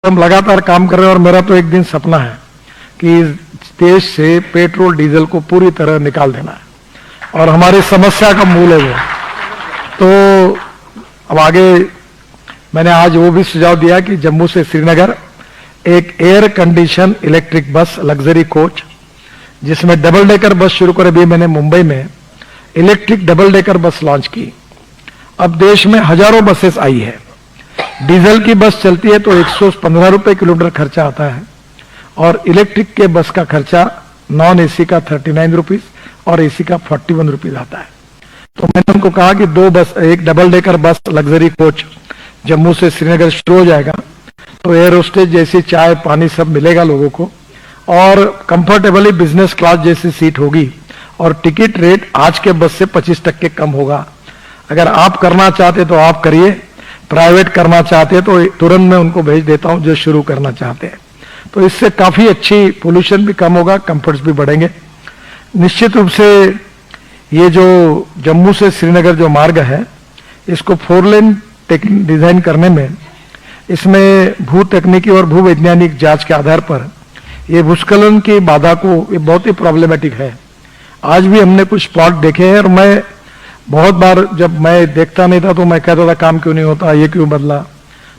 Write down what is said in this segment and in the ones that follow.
हम लगातार काम कर रहे हैं और मेरा तो एक दिन सपना है कि इस देश से पेट्रोल डीजल को पूरी तरह निकाल देना है और हमारी समस्या का मूल है वो। तो अब आगे मैंने आज वो भी सुझाव दिया कि जम्मू से श्रीनगर एक air condition electric bus luxury coach जिसमें डबल डेकर बस शुरू कर, अभी मैंने मुंबई में electric double decker bus launch की। अब देश में हजारों बसेस आई है। डीजल की बस चलती है तो 115 रुपए किलोमीटर खर्चा आता है और इलेक्ट्रिक के बस का खर्चा नॉन एसी का 39 रुपीज और एसी का 41 रुपीज आता है। तो मैंने उनको कहा कि दो बस, एक double decker bus luxury coach Jammu से श्रीनगर शुरू हो जाएगा तो एयर होस्टेज जैसी चाय पानी सब मिलेगा लोगों को और कंफर्टेबली बिजनेस क्लास जैसी सीट होगी और टिकट रेट आज के बस से 25% कम होगा। अगर आप करना चाहते तो आप करिए, प्राइवेट करना चाहते तो तुरंत मैं उनको भेज देता हूं जो शुरू करना चाहते हैं। तो इससे काफी अच्छी पोल्यूशन भी कम होगा, कंफर्ट्स भी बढ़ेंगे। निश्चित रूप से ये जो जम्मू से श्रीनगर जो मार्ग है इसको 4 लेन डिजाइन करने में इसमें भू तकनीकी और भू वैज्ञानिक जांच के आधार पर ये भूस्खलन की बाधा को ये बहुत ही प्रॉब्लमेटिक है। आज भी हमने कुछ स्पॉट देखे हैं और मैं बहुत बार जब मैं देखता नहीं था तो मैं कहता था काम क्यों नहीं होता, ये क्यों बदला,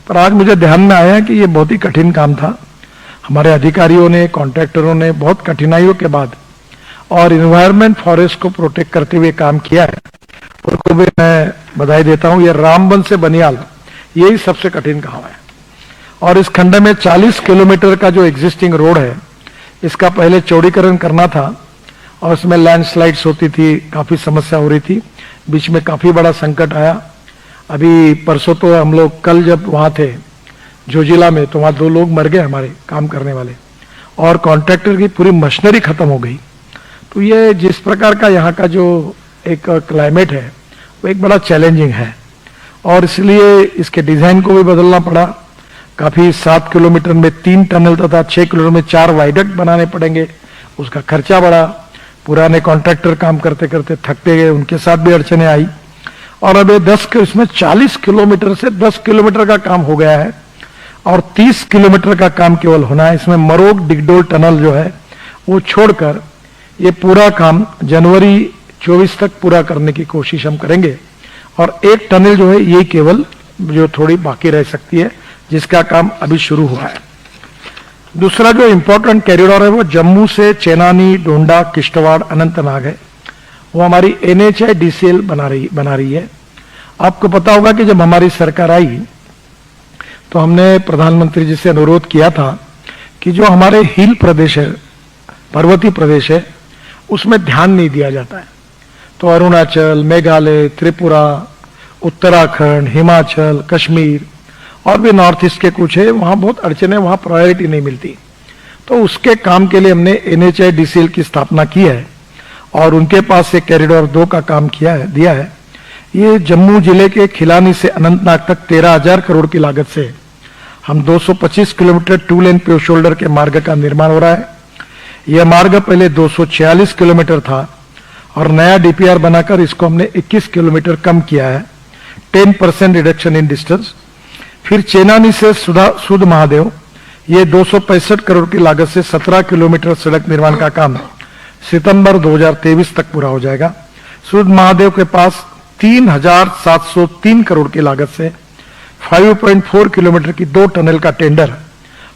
पर आज मुझे ध्यान में आया कि ये बहुत ही कठिन काम था। हमारे अधिकारियों ने, कॉन्ट्रैक्टरों ने बहुत कठिनाइयों के बाद और इन्वायरमेंट फॉरेस्ट को प्रोटेक्ट करते हुए काम किया है। उनको भी मैं बधाई देता हूं। ये रामबन से बनियाल यही सबसे कठिन काम है और इस खंड में 40 किलोमीटर का जो एग्जिस्टिंग रोड है इसका पहले चौड़ीकरण करना था और इसमें लैंडस्लाइड्स होती थी, काफी समस्या हो रही थी, बीच में काफी बड़ा संकट आया। अभी परसों तो हम लोग कल जब वहां थे जोजिला में तो वहां 2 लोग मर गए हमारे काम करने वाले और कॉन्ट्रैक्टर की पूरी मशीनरी खत्म हो गई। तो ये जिस प्रकार का यहाँ का जो एक क्लाइमेट है वो एक बड़ा चैलेंजिंग है और इसलिए इसके डिजाइन को भी बदलना पड़ा। काफी 7 किलोमीटर में 3 टनल तथा 6 किलोमीटर में 4 वाइडक्ट बनाने पड़ेंगे, उसका खर्चा बढ़ा। पुराने कॉन्ट्रैक्टर काम करते करते थकते गए, उनके साथ भी अड़चने आई और अब इसमें 40 किलोमीटर से 10 किलोमीटर का काम हो गया है और 30 किलोमीटर का काम केवल होना है। इसमें मरोग डिगडोल टनल जो है वो छोड़कर ये पूरा काम जनवरी 24 तक पूरा करने की कोशिश हम करेंगे और एक टनल जो है ये केवल जो थोड़ी बाकी रह सकती है जिसका काम अभी शुरू हुआ है। दूसरा जो इंपॉर्टेंट कॉरिडोर है वो जम्मू से चेनानी, डोंडा, किश्तवाड़, अनंतनाग है। वो हमारी NHIDCL बना रही है। आपको पता होगा कि जब हमारी सरकार आई तो हमने प्रधानमंत्री जी से अनुरोध किया था कि जो हमारे हिल प्रदेश है, पर्वतीय प्रदेश है, उसमें ध्यान नहीं दिया जाता है। तो अरुणाचल, मेघालय, त्रिपुरा, उत्तराखंड, हिमाचल, कश्मीर और भी नॉर्थ ईस्ट के कुछ है, वहां बहुत अड़चने, वहां प्रायोरिटी नहीं मिलती। तो उसके काम के लिए हमने NHIDCL की स्थापना की है और उनके पास से कॉरिडोर 2 का काम दिया है। ये जम्मू जिले के खिलानी से अनंतनाग तक 13,000 करोड़ की लागत से हम 225 किलोमीटर 2 लेन पेव शोल्डर के मार्ग का निर्माण हो रहा है। यह मार्ग पहले 246 किलोमीटर था और नया DPR बनाकर इसको हमने 21 किलोमीटर कम किया है, 10% रिडक्शन इन डिस्टेंस। फिर चेनानी से सुध महादेव ये 265 करोड़ की लागत से 17 किलोमीटर सड़क निर्माण का काम सितंबर 2023 तक पूरा हो जाएगा। सुध महादेव के पास 3,703 करोड़ की लागत से 5.4 किलोमीटर की 2 टनल का टेंडर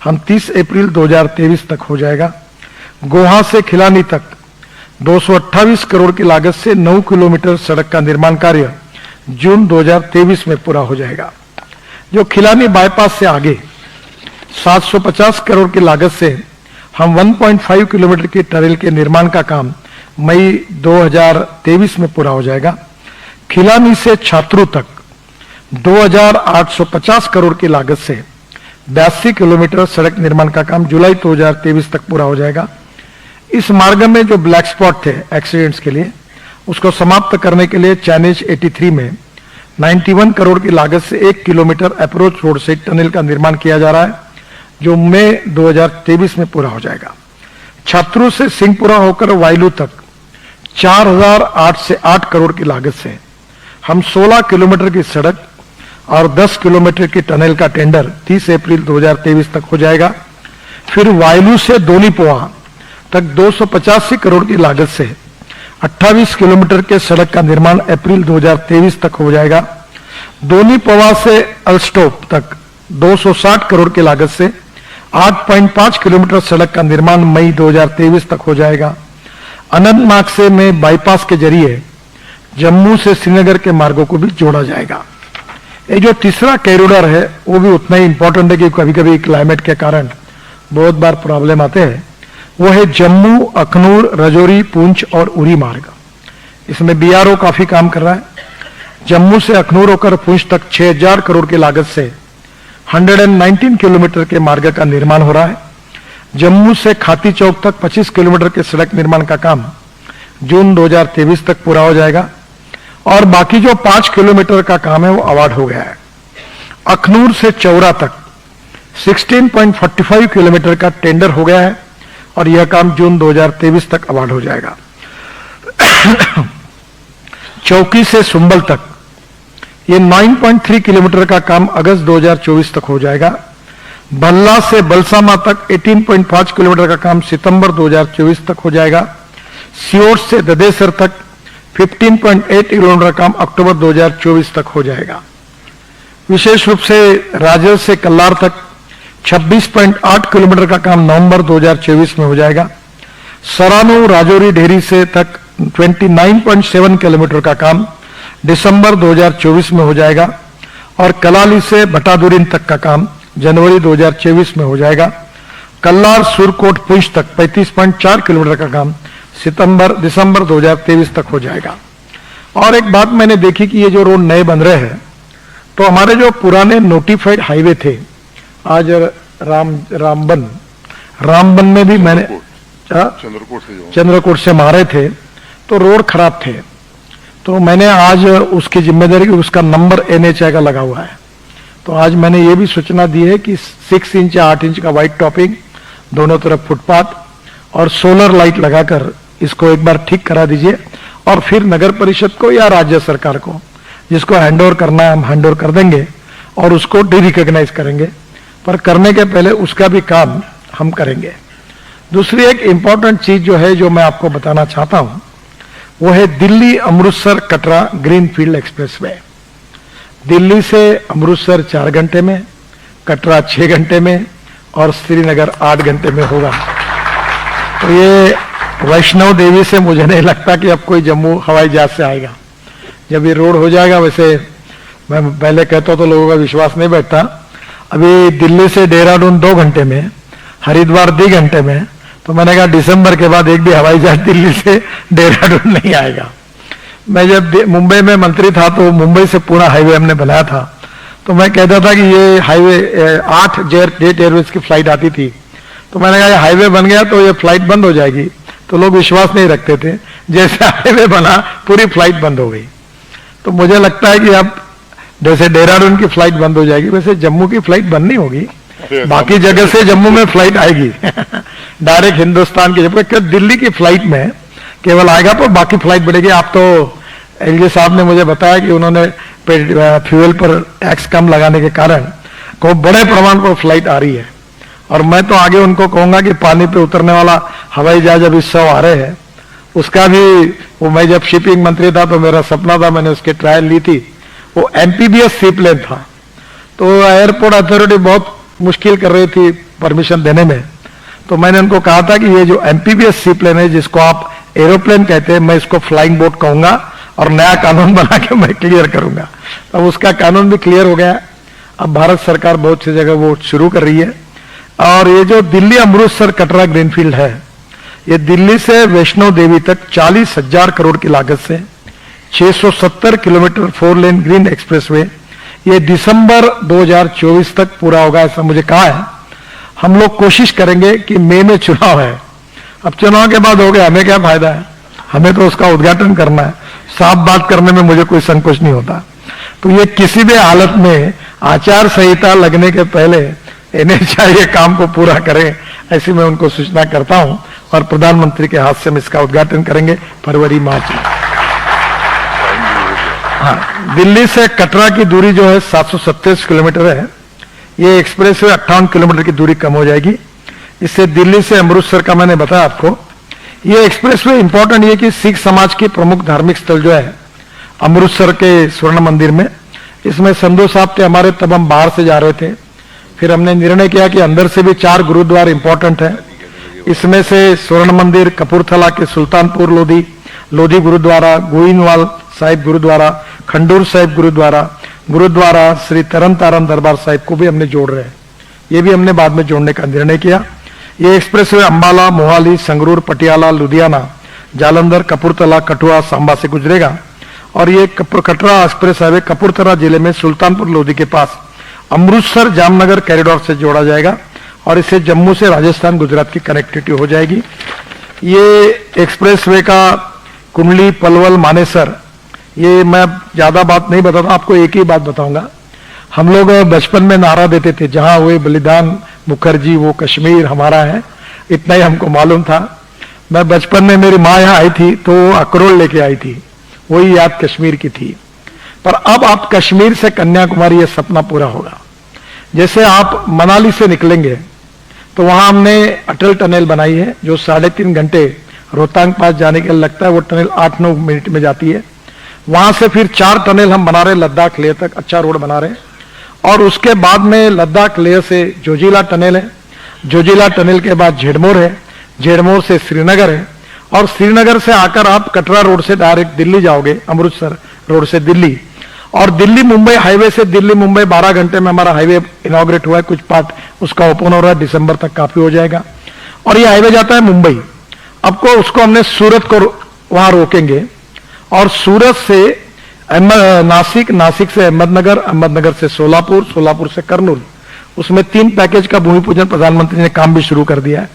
हम 30 अप्रैल 2023 तक हो जाएगा। गोहा से खिलानी तक 228 करोड़ की लागत से 9 किलोमीटर सड़क का निर्माण कार्य जून 2023 में पूरा हो जाएगा। जो खिलानी बाईपास से आगे 750 करोड़ की लागत से हम 1.5 किलोमीटर की टनल के निर्माण का काम मई 2023 में पूरा हो जाएगा। खिलानी से छात्रों तक 2,850 करोड़ की लागत से 82 किलोमीटर सड़क निर्माण का काम जुलाई 2023 तक पूरा हो जाएगा। इस मार्ग में जो ब्लैक स्पॉट थे एक्सीडेंट्स के लिए उसको समाप्त करने के लिए चाइनीज 83 में 91 करोड़ की लागत से 1 किलोमीटर अप्रोच रोड से टनल का निर्माण किया जा रहा है जो मई 2023 में पूरा हो जाएगा। छात्रों से सिंहपुरा होकर वाइलू तक 4,008 से 8 करोड़ की लागत से हम 16 किलोमीटर की सड़क और 10 किलोमीटर की टनल का टेंडर 30 अप्रैल 2023 तक हो जाएगा। फिर वायलू से दोनीपोआ तक 285 करोड़ की लागत से 28 किलोमीटर के सड़क का निर्माण अप्रैल 2023 तक हो जाएगा। दोनीपोआ से अलस्टॉप तक 260 करोड़ की लागत से 8.5 किलोमीटर सड़क का निर्माण मई 2023 तक हो जाएगा। अनंतनाग से में बाईपास के जरिए जम्मू से श्रीनगर के मार्गों को भी जोड़ा जाएगा। ये जो तीसरा कॉरिडोर है वो भी उतना ही इंपॉर्टेंट है कि कभी कभी क्लाइमेट के कारण बहुत बार प्रॉब्लम आते हैं। वो है जम्मू अखनूर राजौरी पुंछ और उरी मार्ग। इसमें बीआरओ काफी काम कर रहा है। जम्मू से अखनूर होकर पुंछ तक 6000 करोड़ की लागत से 119 किलोमीटर के मार्ग का निर्माण हो रहा है। जम्मू से खाती चौक तक 25 किलोमीटर के सड़क निर्माण का काम जून 2023 तक पूरा हो जाएगा और बाकी जो 5 किलोमीटर का काम है वो अवार्ड हो गया है। अखनूर से चौरा तक 16.45 किलोमीटर का टेंडर हो गया है और यह काम जून 2023 तक अवार्ड हो जाएगा। चौकी से सुंबल तक ये 9.3 किलोमीटर का काम अगस्त 2024 तक हो जाएगा। भल्ला से बलसामा तक 18.5 किलोमीटर का काम सितंबर 2024 तक हो जाएगा। सियोट से ददेसर तक 15.8 किलोमीटर का काम अक्टूबर 2024 तक हो जाएगा। विशेष रूप से राजल से कल्लार तक 26.8 किलोमीटर का काम नवंबर 2024 में हो जाएगा। सरानू राजौरी डेहरी से तक 29.7 किलोमीटर का काम दिसंबर 2024 में हो जाएगा और कलाली से भटादुरीन तक का काम जनवरी 2024 में हो जाएगा। कल्लार सुरकोट पुंछ तक 35.4 किलोमीटर का काम दिसंबर 2023 तक हो जाएगा। और एक बात मैंने देखी कि ये जो रोड नए बन रहे हैं तो हमारे जो पुराने नोटिफाइड हाईवे थे, आज रामबन में भी मैंने चंद्रकोट से मारे थे तो रोड खराब थे, तो मैंने आज उसकी जिम्मेदारी, उसका नंबर NHAI का लगा हुआ है, तो आज मैंने ये भी सूचना दी है कि 6 इंच या 8 इंच का वाइट टॉपिंग, दोनों तरफ फुटपाथ और सोलर लाइट लगाकर इसको एक बार ठीक करा दीजिए और फिर नगर परिषद को या राज्य सरकार को जिसको हैंडओवर करना है हम हैंडओवर कर देंगे और उसको डी रिकॉग्नाइज करेंगे, पर करने के पहले उसका भी काम हम करेंगे। दूसरी एक इंपॉर्टेंट चीज जो है जो मैं आपको बताना चाहता हूं वो है दिल्ली अमृतसर कटरा ग्रीनफील्ड एक्सप्रेसवे। दिल्ली से अमृतसर 4 घंटे में, कटरा 6 घंटे में और श्रीनगर 8 घंटे में होगा। तो ये वैष्णव देवी से मुझे नहीं लगता कि अब कोई जम्मू हवाई जहाज से आएगा। जब ये रोड हो जाएगा, वैसे मैं पहले कहता तो लोगों का विश्वास नहीं बैठता, अभी दिल्ली से देहरादून 2 घंटे में, हरिद्वार 2 घंटे में, तो मैंने कहा दिसंबर के बाद एक भी हवाई जहाज दिल्ली से देहरादून नहीं आएगा। मैं जब मुंबई में मंत्री था तो मुंबई से पूरा हाईवे हमने बनाया था, तो मैं कहता था कि ये हाईवे 8 जेट एयरवेज की फ्लाइट आती थी, तो मैंने कहा हाईवे बन गया तो ये फ्लाइट बंद हो जाएगी, तो लोग विश्वास नहीं रखते थे। जैसे हाईवे बना पूरी फ्लाइट बंद हो गई। तो मुझे लगता है कि अब जैसे देहरादून की फ्लाइट बंद हो जाएगी वैसे जम्मू की फ्लाइट बंद नहीं होगी, बाकी जगह से जम्मू में फ्लाइट आएगी डायरेक्ट हिंदुस्तान की, जबकि दिल्ली की फ्लाइट में केवल आएगा तो बाकी फ्लाइट बढ़ेगी। आप तो एलजी साहब ने मुझे बताया कि उन्होंने फ्यूल पर टैक्स कम लगाने के कारण को बड़े प्रमाण पर फ्लाइट आ रही है, और मैं तो आगे उनको कहूंगा कि पानी पे उतरने वाला हवाई जहाज अभी 100 आ रहे हैं, उसका भी वो, मैं जब शिपिंग मंत्री था तो मेरा सपना था, मैंने उसकी ट्रायल ली थी, वो एमपीबीएस सी प्लेन था, तो एयरपोर्ट अथॉरिटी बहुत मुश्किल कर रही थी परमिशन देने में, तो मैंने उनको कहा था कि ये जो एमपीबीएस सी प्लेन है जिसको आप एरोप्लेन कहते हैं, मैं इसको फ्लाइंग बोट कहूंगा और नया कानून बना के मैं क्लियर करूंगा। तो उसका कानून भी क्लियर हो गया। अब भारत सरकार बहुत सी जगह वो शुरू कर रही है। और ये जो दिल्ली अमृतसर कटरा ग्रीनफील्ड है, ये दिल्ली से वैष्णो देवी तक 40,000 करोड़ की लागत से 670 किलोमीटर 4 लेन ग्रीन एक्सप्रेसवे ये दिसंबर 2024 तक पूरा होगा, ऐसा मुझे कहा है। हम लोग कोशिश करेंगे कि मई में चुनाव है, अब चुनाव के बाद हो गया हमें क्या फायदा है, हमें तो उसका उद्घाटन करना है। साफ बात करने में मुझे कोई संकोच नहीं होता। तो ये किसी भी हालत में आचार संहिता लगने के पहले NHAI ये काम को पूरा करें, ऐसी मैं उनको सूचना करता हूं, और प्रधानमंत्री के हाथ से हम इसका उद्घाटन करेंगे फरवरी मार्च में। हाँ, दिल्ली से कटरा की दूरी जो है 727 किलोमीटर है। ये एक्सप्रेस वे 58 किलोमीटर की दूरी कम हो जाएगी। इससे दिल्ली से अमृतसर का मैंने बताया आपको। ये एक्सप्रेस वे इंपॉर्टेंट ये कि सिख समाज की प्रमुख धार्मिक स्थल जो है अमृतसर के स्वर्ण मंदिर में, इसमें संधू साहब थे हमारे, तब हम बाहर से जा रहे थे। फिर हमने निर्णय किया कि अंदर से भी 4 गुरुद्वार इंपॉर्टेंट है। इसमें से स्वर्ण मंदिर, कपूरथला के सुल्तानपुर लोधी गुरुद्वारा, गोइनवाल साहिब गुरुद्वारा, खंडूर साहिब गुरुद्वारा श्री तरन तारण दरबार साहिब को भी हमने जोड़ रहे हैं। ये भी हमने बाद में जोड़ने का निर्णय किया। ये एक्सप्रेसवे अंबाला, मोहाली, संगरूर, पटियाला, लुधियाना, जालंधर, कपूरथला, कठुआ, सांबा से गुजरेगा। और ये कटरा एक्सप्रेस हाईवे कपूरथला जिले में सुल्तानपुर लोधी के पास अमृतसर जामनगर कॉरिडोर से जोड़ा जाएगा और इससे जम्मू से राजस्थान, गुजरात की कनेक्टिविटी हो जाएगी। ये एक्सप्रेसवे का कुंडली, पलवल, मानेसर, ये मैं ज्यादा बात नहीं बताता, आपको एक ही बात बताऊंगा। हम लोग बचपन में नारा देते थे, जहां हुए बलिदान मुखर्जी वो कश्मीर हमारा है, इतना ही हमको मालूम था। मैं बचपन में मेरी माँ यहाँ आई थी तो अखरोट लेके आई थी, वही याद कश्मीर की थी। पर अब आप कश्मीर से कन्याकुमारी, ये सपना पूरा होगा। जैसे आप मनाली से निकलेंगे तो वहां हमने अटल टनल बनाई है, जो 3.5 घंटे रोहतांग पास जाने के लिए लगता है, वो टनल 8-9 मिनट में जाती है। वहां से फिर 4 टनल हम बना रहे लद्दाख लेह तक, अच्छा रोड बना रहे। और उसके बाद में लद्दाख लेह से जोजिला टनल है, जोजिला टनल के बाद झेड़मोर है, झेड़मोर से श्रीनगर है, और श्रीनगर से आकर आप कटरा रोड से डायरेक्ट दिल्ली जाओगे, अमृतसर रोड से दिल्ली। और दिल्ली मुंबई हाईवे से दिल्ली मुंबई 12 घंटे में हमारा हाईवे इनॉग्रेट हुआ है, कुछ पार्ट उसका ओपन हो रहा है, दिसंबर तक काफी हो जाएगा। और ये हाईवे जाता है मुंबई। अब को उसको हमने सूरत को वहां रोकेंगे और सूरत से नासिक, नासिक से अहमदनगर, अहमदनगर से सोलापुर, सोलापुर से कर्नूल। उसमें 3 पैकेज का भूमि पूजन प्रधानमंत्री ने काम भी शुरू कर दिया है।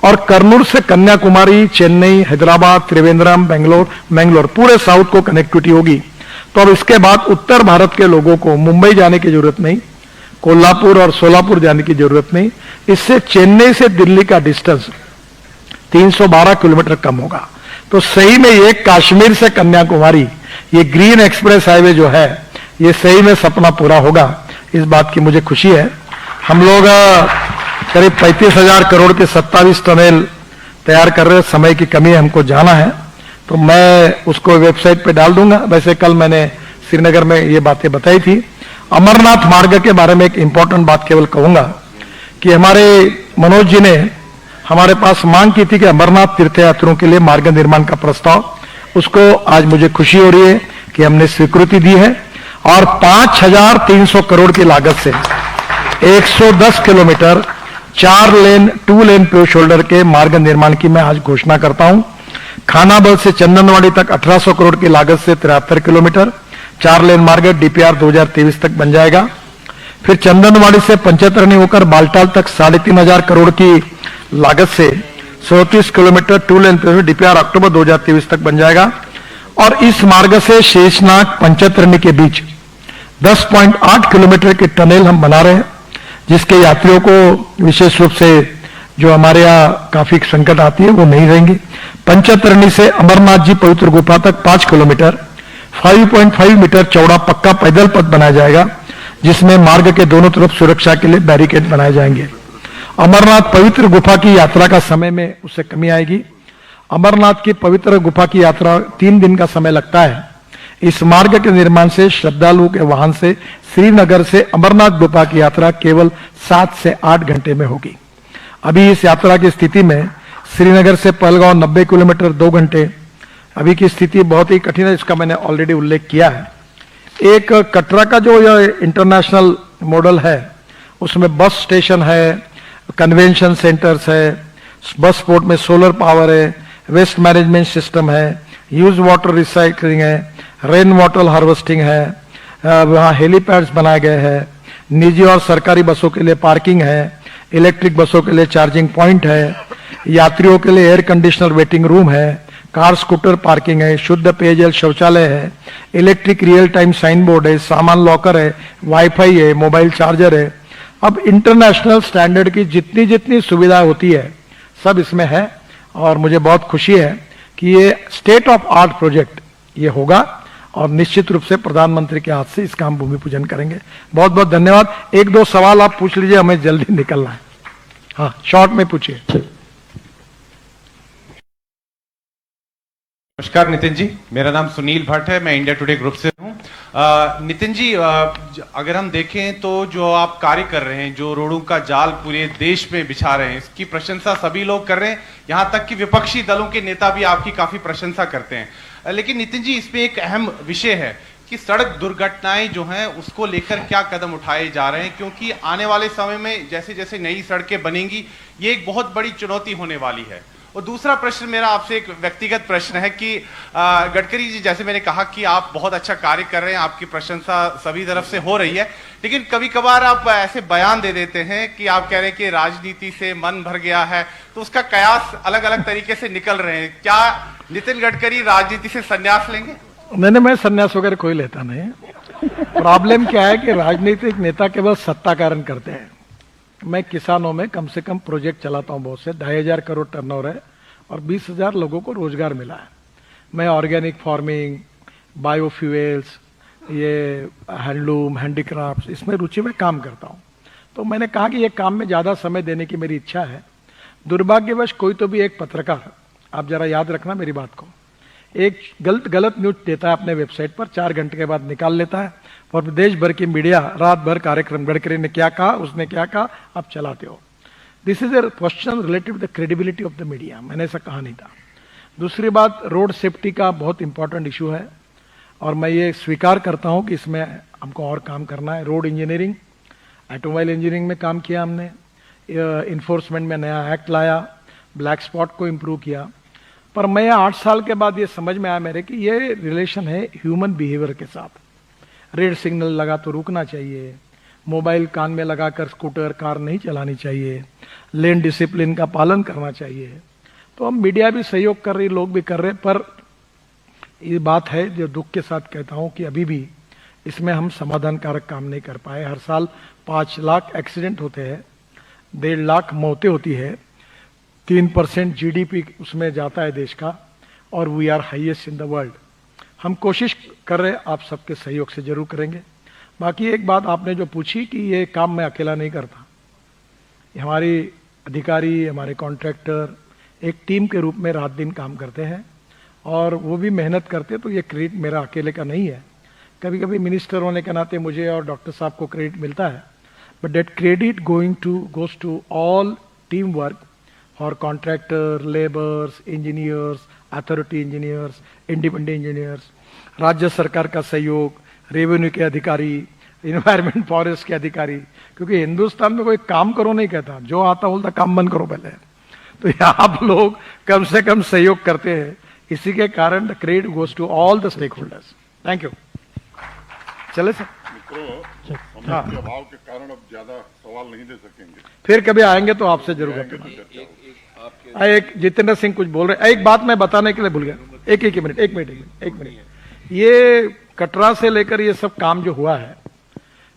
और कर्नूल से कन्याकुमारी, चेन्नई, हैदराबाद, त्रिवेंद्रम, बेंगलोर पूरे साउथ को कनेक्टिविटी होगी। तो अब इसके बाद उत्तर भारत के लोगों को मुंबई जाने की जरूरत नहीं, कोल्हापुर और सोलापुर जाने की जरूरत नहीं। इससे चेन्नई से दिल्ली का डिस्टेंस 312 किलोमीटर कम होगा। तो सही में ये कश्मीर से कन्याकुमारी, ये ग्रीन एक्सप्रेस हाईवे जो है, ये सही में सपना पूरा होगा, इस बात की मुझे खुशी है। हम लोग करीब 35,000 करोड़ के 27 टनल तैयार कर रहे हैं। समय की कमी है, हमको जाना है, तो मैं उसको वेबसाइट पे डाल दूंगा। वैसे कल मैंने श्रीनगर में ये बातें बताई थी। अमरनाथ मार्ग के बारे में एक इंपॉर्टेंट बात केवल कहूंगा कि हमारे मनोज जी ने हमारे पास मांग की थी कि अमरनाथ तीर्थयात्रियों के लिए मार्ग निर्माण का प्रस्ताव, उसको आज मुझे खुशी हो रही है कि हमने स्वीकृति दी है। और 5,300 करोड़ की लागत से 110 किलोमीटर 4 लेन 2 लेन प्योर शोल्डर के मार्ग निर्माण की मैं आज घोषणा करता हूं। खानाबल से चंदनवाड़ी तक 1800 करोड़ की लागत से 73 किलोमीटर 4 लेन मार्ग डीपीआर 2023 तक बन जाएगा। फिर चंदनवाड़ी से पंचतरणी होकर बालटाल तक 3,500 करोड़ की लागत से 34 किलोमीटर 2 लेन डीपीआर अक्टूबर 2023 तक बन जाएगा। और इस मार्ग से शेषनाग पंचतरणी के बीच 10.8 किलोमीटर की टनल हम बना रहे हैं, जिसके यात्रियों को विशेष रूप से जो हमारे यहाँ काफी संकट आती है वो नहीं रहेंगी। पंचतरणी से अमरनाथ जी पवित्र गुफा तक 5 किलोमीटर 5.5 मीटर चौड़ा पक्का पैदल पथ बनाया जाएगा, जिसमें मार्ग के दोनों तरफ सुरक्षा के लिए बैरिकेड बनाए जाएंगे। अमरनाथ पवित्र गुफा की यात्रा का समय में उससे कमी आएगी। अमरनाथ की पवित्र गुफा की यात्रा 3 दिन का समय लगता है। इस मार्ग के निर्माण से श्रद्धालुओं के वाहन से श्रीनगर से अमरनाथ गुफा की यात्रा केवल 7 से 8 घंटे में होगी। अभी इस यात्रा की स्थिति में श्रीनगर से पहलगांव 90 किलोमीटर 2 घंटे, अभी की स्थिति बहुत ही कठिन है, इसका मैंने ऑलरेडी उल्लेख किया है। एक कटरा का जो यह इंटरनेशनल मॉडल है, उसमें बस स्टेशन है, कन्वेंशन सेंटर्स है, बस पोर्ट में सोलर पावर है, वेस्ट मैनेजमेंट सिस्टम है, यूज वाटर रिसाइकलिंग है, रेन वाटर हार्वेस्टिंग है, वहाँ हेलीपैड्स बनाए गए हैं, निजी और सरकारी बसों के लिए पार्किंग है, इलेक्ट्रिक बसों के लिए चार्जिंग पॉइंट है, यात्रियों के लिए एयर कंडीशनर वेटिंग रूम है, कार स्कूटर पार्किंग है, शुद्ध पेयजल शौचालय है, electric real time sign board है, सामान लॉकर है, वाईफाई है, मोबाइल चार्जर है। अब इंटरनेशनल स्टैंडर्ड की जितनी जितनी सुविधाएं होती है सब इसमें है। और मुझे बहुत खुशी है कि ये स्टेट ऑफ आर्ट प्रोजेक्ट ये होगा और निश्चित रूप से प्रधानमंत्री के हाथ से इसका हम भूमि पूजन करेंगे। बहुत बहुत धन्यवाद। एक दो सवाल आप पूछ लीजिए, हमें जल्दी निकलना है। हाँ, शॉर्ट में पूछिए। नमस्कार नितिन जी, मेरा नाम सुनील भट्ट है, मैं इंडिया टुडे ग्रुप से हूँ। नितिन जी, अगर हम देखें तो जो आप कार्य कर रहे हैं, जो रोडों का जाल पूरे देश में बिछा रहे हैं, इसकी प्रशंसा सभी लोग कर रहे हैं, यहाँ तक कि विपक्षी दलों के नेता भी आपकी काफी प्रशंसा करते हैं। लेकिन नितिन जी, इसमें एक अहम विषय है कि सड़क दुर्घटनाएं जो हैं उसको लेकर क्या कदम उठाए जा रहे हैं, क्योंकि आने वाले समय में जैसे जैसे नई सड़कें बनेंगी ये एक बहुत बड़ी चुनौती होने वाली है। और दूसरा प्रश्न मेरा आपसे एक व्यक्तिगत प्रश्न है कि गडकरी जी, जैसे मैंने कहा कि आप बहुत अच्छा कार्य कर रहे हैं, आपकी प्रशंसा सभी तरफ से हो रही है, लेकिन कभी कभार आप ऐसे बयान दे देते हैं कि आप कह रहे हैं कि राजनीति से मन भर गया है, तो उसका कयास अलग अलग तरीके से निकल रहे हैं। क्या नितिन गडकरी राजनीति से संन्यास लेंगे? नहीं, मैं संन्यास वगैरह कोई लेता नहीं। प्रॉब्लम क्या है कि राजनीतिक नेता केवल सत्ता कारण करते हैं। मैं किसानों में कम से कम प्रोजेक्ट चलाता हूं बहुत से, 2,500 करोड़ टर्नओवर है और 20,000 लोगों को रोजगार मिला है। मैं ऑर्गेनिक फार्मिंग, बायोफ्यूल्स, ये हैंडलूम, हैंडीक्राफ्ट, इसमें रुचि में काम करता हूं। तो मैंने कहा कि ये काम में ज्यादा समय देने की मेरी इच्छा है। दुर्भाग्यवश कोई तो भी एक पत्रकार, आप जरा याद रखना मेरी बात को, एक गलत न्यूज देता है अपने वेबसाइट पर, 4 घंटे के बाद निकाल लेता है और देश भर की मीडिया रात भर कार्यक्रम, गडकरी ने क्या कहा, उसने क्या कहा, आप चलाते हो। This is a question related the credibility of the media. मैंने ऐसा कहा नहीं था। दूसरी बात, रोड सेफ्टी का बहुत इंपॉर्टेंट इशू है और मैं ये स्वीकार करता हूं कि इसमें हमको और काम करना है। रोड इंजीनियरिंग, ऑटोमोबाइल इंजीनियरिंग में काम किया हमने, इन्फोर्समेंट में नया एक्ट लाया, ब्लैक स्पॉट को इम्प्रूव किया। पर मैं 8 साल के बाद ये समझ में आया मेरे कि ये रिलेशन है ह्यूमन बिहेवियर के साथ। रेड सिग्नल लगा तो रुकना चाहिए, मोबाइल कान में लगाकर स्कूटर कार नहीं चलानी चाहिए, लेन डिसिप्लिन का पालन करना चाहिए। तो हम मीडिया भी सहयोग कर रही, लोग भी कर रहे, पर ये बात है जो दुख के साथ कहता हूं कि अभी भी इसमें हम समाधानकारक काम नहीं कर पाए। हर साल 5 लाख एक्सीडेंट होते हैं, 1.5 लाख मौतें होती है, 3% जीडीपी उसमें जाता है देश का, और we are highest in the world. हम कोशिश कर रहे हैं, आप सबके सहयोग से जरूर करेंगे। बाकी एक बात आपने जो पूछी कि ये काम मैं अकेला नहीं करता, हमारी अधिकारी, हमारे कॉन्ट्रैक्टर एक टीम के रूप में रात दिन काम करते हैं और वो भी मेहनत करते हैं। तो ये क्रेडिट मेरा अकेले का नहीं है। कभी कभी मिनिस्टर होने के नाते मुझे और डॉक्टर साहब को क्रेडिट मिलता है, but that credit goes to all team work और contractor, labours, engineers, authority engineers, independent engineers, राज्य सरकार का सहयोग, रेवेन्यू के अधिकारी, इन्वायरमेंट फॉरेस्ट के अधिकारी, क्योंकि हिंदुस्तान में कोई काम करो नहीं कहता, जो आता बोलता काम बंद करो पहले। तो ये आप लोग कम से कम सहयोग करते हैं, इसी के कारण the credit goes to all the stakeholders. Thank you. चले सर। मित्रों, समय के अभाव के कारण अब ज्यादा सवाल नहीं दे सकेंगे, फिर कभी आएंगे तो आपसे जरूर एक जितेंद्र सिंह कुछ बोल रहे, एक बात मैं बताने के लिए भूल गया, एक मिनट। ये कटरा से लेकर ये सब काम जो हुआ है,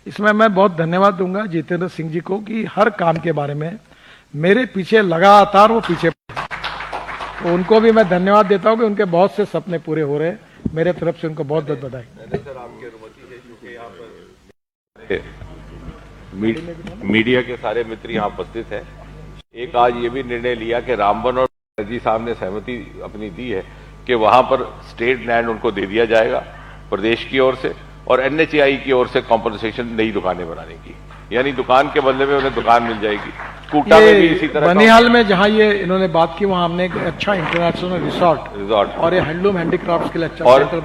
इसमें मैं बहुत धन्यवाद दूंगा जितेंद्र सिंह जी को कि हर काम के बारे में मेरे पीछे लगातार वो पीछे, तो उनको भी मैं धन्यवाद देता हूं कि उनके बहुत से सपने पूरे हो रहे हैं। मेरे तरफ से उनको बहुत बहुत बधाई। मीडिया के सारे मित्र यहाँ उपस्थित हैं। एक आज ये भी निर्णय लिया कि रामबन और जी साहब ने सहमति अपनी दी है कि वहां पर स्टेट लैंड उनको दे दिया जाएगा प्रदेश की ओर से, और एनएचएआई की ओर से कॉम्पनसेशन नई दुकानें बनाने की, यानी दुकान के बदले में उन्हें दुकान मिल जाएगी। कूटा में भी इसी तरह, बनिहाल में जहां ये इन्होंने बात की वहां हमने एक अच्छा इंटरनेशनल रिसोर्ट और ये हैंडलूम हैंडीक्राफ्ट के लिए अच्छा सेंटर